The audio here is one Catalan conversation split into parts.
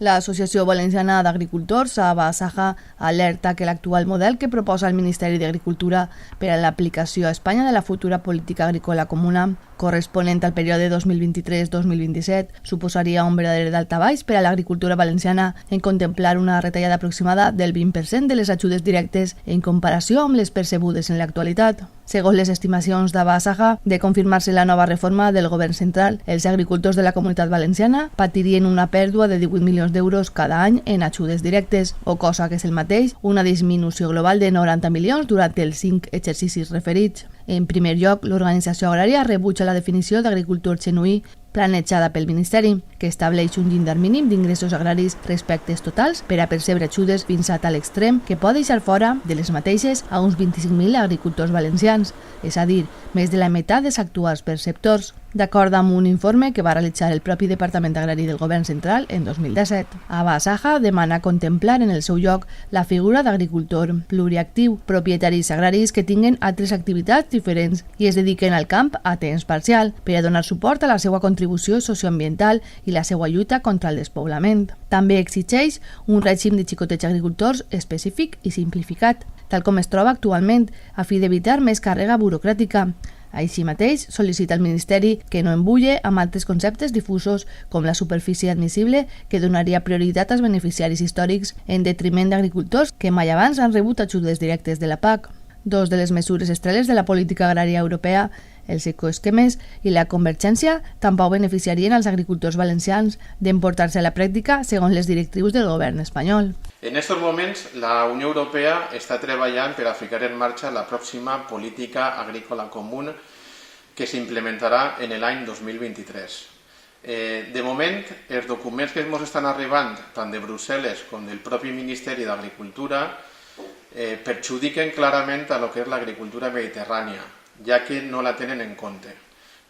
L'Associació Valenciana d'Agricultors, ABASAJA, alerta que l'actual model que proposa el Ministeri d'Agricultura per a l'aplicació a Espanya de la futura política agrícola comuna, corresponent al període 2023-2027, suposaria un verdader daltabaix per a l'agricultura valenciana en contemplar una retallada aproximada del 20% de les ajudes directes en comparació amb les percebudes en l'actualitat. Segons les estimacions d'ABASAJA, de confirmar-se la nova reforma del govern central, els agricultors de la Comunitat Valenciana patirien una pèrdua de 18 milions d'euros cada any en ajudes directes, o cosa que és el mateix, una disminució global de 90 milions durant els 5 exercicis referits. En primer lloc, l'organització agrària rebutja la definició d'agricultor genuí planejada pel Ministeri, que estableix un llindar mínim d'ingressos agraris respecte totals per a percebre ajudes fins a tal extrem que pot deixar fora de les mateixes a uns 25.000 agricultors valencians, és a dir, més de la meitat dels actuals perceptors, d'acord amb un informe que va realitzar el propi Departament Agrari del Govern Central en 2017. ABASAJA demana contemplar en el seu lloc la figura d'agricultor pluriactiu, propietaris agraris que tinguen altres activitats diferents i es dediquen al camp a temps parcial per a donar suport a la seva contribució socioambiental i la seva lluita contra el despoblament. També exigeix un règim de xicoteig agricultors específic i simplificat, tal com es troba actualment, a fi d'evitar més càrrega burocràtica. Així mateix, sol·licita al Ministeri que no embulle amb altres conceptes difusos com la superfície admissible que donaria prioritat als beneficiaris històrics en detriment d'agricultors que mai abans han rebut ajudes directes de la PAC. Dos de les mesures estrelles de la política agrària europea, els ecoesquemes i la convergència, tampoc beneficiarien als agricultors valencians d'emportar-se a la pràctica segons les directrius del govern espanyol. En estos moments, la Unió Europea està treballant per a ficar en marxa la pròxima política agrícola común que s'implementarà en l'any 2023. De moment, els documents que ens estan arribant tant de Brussel·les com del propi Ministeri d'Agricultura perjudiquen clarament a lo que és l'agricultura mediterrània, ja que no la tenen en compte.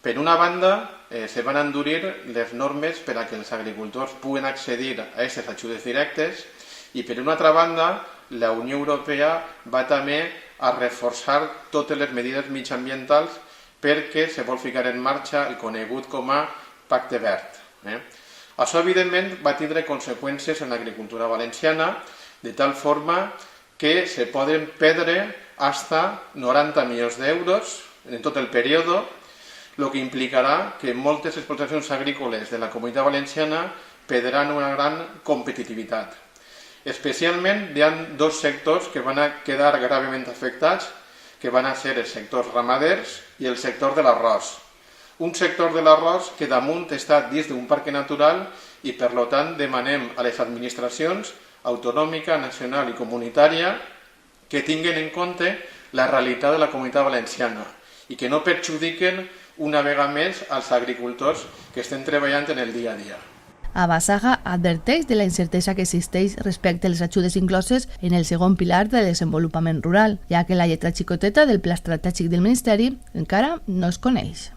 Per una banda, se van endurir les normes per a que els agricultors puguen accedir a aquestes ajudes directes i per una altra banda, la Unió Europea va també a reforçar totes les mesures mitjambientals perquè se vol ficar en marxa el conegut com a Pacte Verd. Això, evidentment, va tindre conseqüències en l'agricultura valenciana, de tal forma que se poden perdre hasta 90 milions d'euros en tot el període, el que implicarà que moltes explotacions agrícoles de la Comunitat Valenciana perdran una gran competitivitat. Especialment hi ha dos sectors que van a quedar gravament afectats, que van a ser els sectors ramaders i el sector de l'arròs. Un sector de l'arròs que damunt està dins d'un parc natural i per tant demanem a les administracions autonòmica, nacional i comunitària que tinguin en compte la realitat de la Comunitat Valenciana i que no perjudiquen una vegada més als agricultors que estem treballant en el dia a dia. ABASAJA adverteix de la incertesa que existeix respecte a les ajudes incloses en el segon pilar de desenvolupament rural, ja que la lletra xicoteta del pla estratègic del Ministeri encara no es coneix.